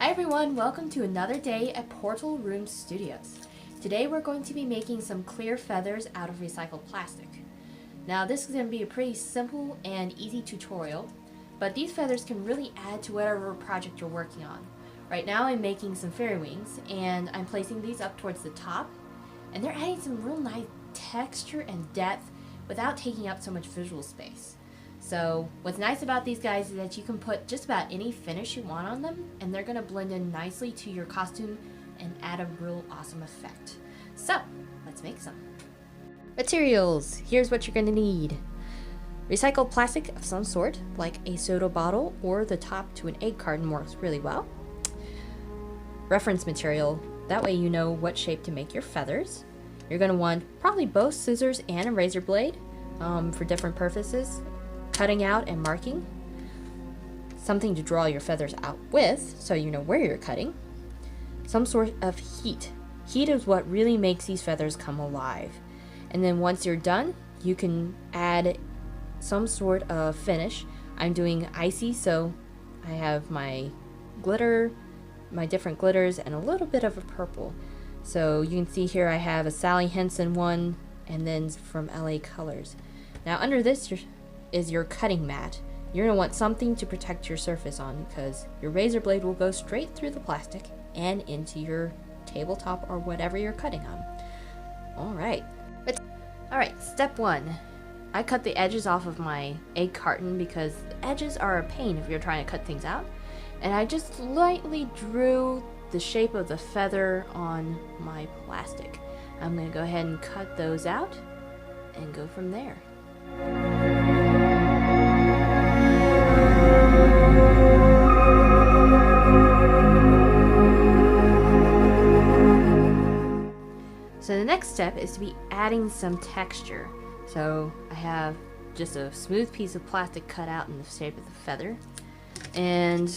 Hi everyone, welcome to another day at Portal Room Studios. Today we're going to be making some clear feathers out of recycled plastic. Now this is going to be a pretty simple and easy tutorial, but these feathers can really add to whatever project you're working on. Right now I'm making some fairy wings and I'm placing these up towards the top, and they're adding some real nice texture and depth without taking up so much visual space. So what's nice about these guys is that you can put just about any finish you want on them and they're going to blend in nicely to your costume and add a real awesome effect. So let's make some. Materials. Here's what you're going to need. Recycled plastic of some sort, like a soda bottle or the top to an egg carton works really well. Reference material, that way you know what shape to make your feathers. You're going to want probably both scissors and a razor blade for different purposes. Cutting out and marking, something to draw your feathers out with so you know where you're cutting, some sort of heat. Heat is what really makes these feathers come alive. And then once you're done, you can add some sort of finish. I'm doing icy, so I have my glitter, my different glitters, and a little bit of a purple. So you can see here I have a Sally Henson one and then from LA Colors. Now under this is your cutting mat. You're going to want something to protect your surface on because your razor blade will go straight through the plastic and into your tabletop or whatever you're cutting on. Alright, step one. I cut the edges off of my egg carton because the edges are a pain if you're trying to cut things out. And I just lightly drew the shape of the feather on my plastic. I'm going to go ahead and cut those out and go from there. So the next step is to be adding some texture. So I have just a smooth piece of plastic cut out in the shape of the feather. And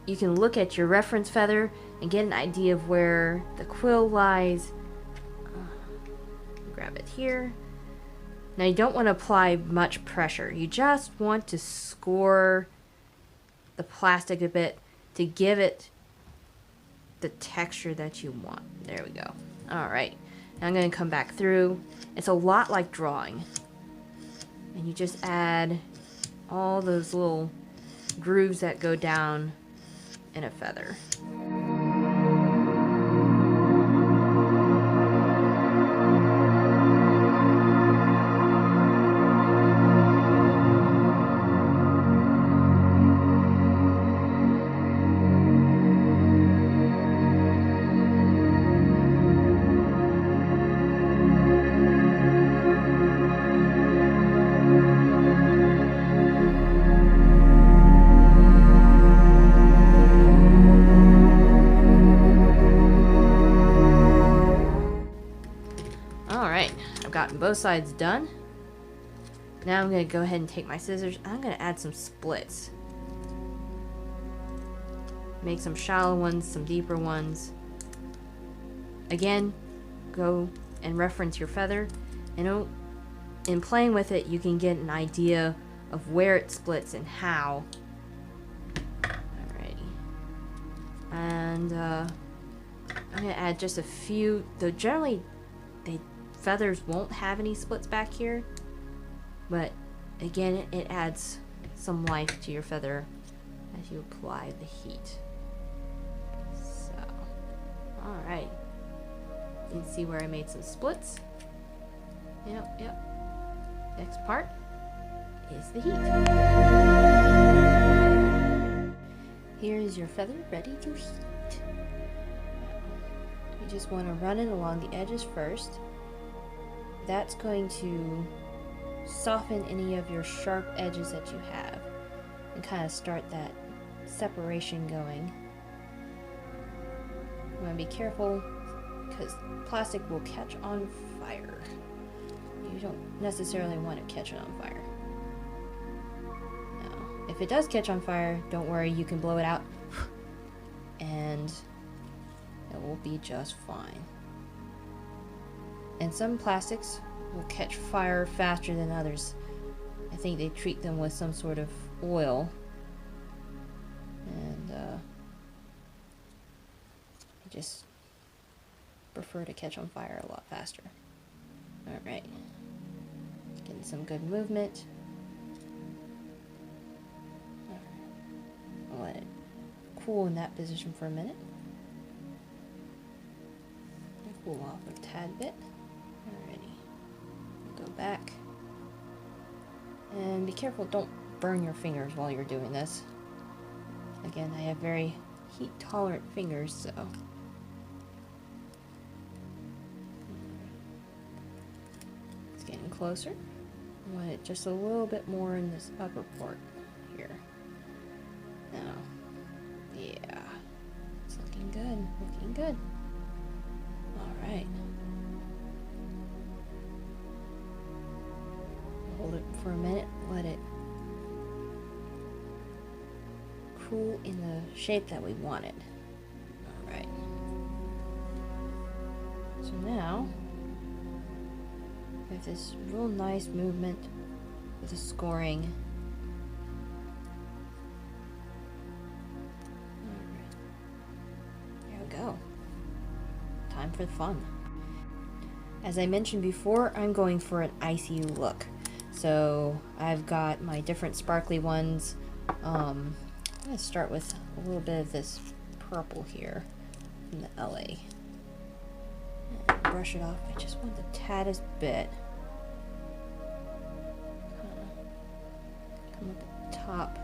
you can look at your reference feather and get an idea of where the quill lies. Grab it here. Now you don't want to apply much pressure. You just want to score the plastic a bit to give it the texture that you want. There we go. Alright, now I'm going to come back through. It's a lot like drawing. And you just add all those little grooves that go down in a feather. I've gotten both sides done. Now I'm going to go ahead and take my scissors. I'm going to add some splits. Make some shallow ones, some deeper ones. Again, go and reference your feather. And in playing with it, you can get an idea of where it splits and how. Alrighty. And I'm going to add just a few, though generally feathers won't have any splits back here, but again it adds some life to your feather as you apply the heat. So alright, you can see where I made some splits. Yep. Next part is the heat. Here is your feather ready to heat. You just want to run it along the edges first. That's going to soften any of your sharp edges that you have and kind of start that separation going. You want to be careful because plastic will catch on fire. You don't necessarily want it catching on fire. Now, if it does catch on fire, don't worry, you can blow it out and it will be just fine. And some plastics will catch fire faster than others. I think they treat them with some sort of oil. And I just prefer to catch on fire a lot faster. Alright. Getting some good movement. I'll let it cool in that position for a minute. Cool off a tad bit. Alrighty. Go back. And be careful, don't burn your fingers while you're doing this. Again, I have very heat tolerant fingers, so. It's getting closer. I want it just a little bit more in this upper part here. Now, yeah, it's looking good, looking good. Alright. Hold it for a minute, let it cool in the shape that we wanted. Alright. So now, we have this real nice movement with the scoring. Alright. There we go. Time for the fun. As I mentioned before, I'm going for an icy look. So I've got my different sparkly ones. I'm going to start with a little bit of this purple here from the LA. And brush it off by just one the taddest bit. Come up at the top.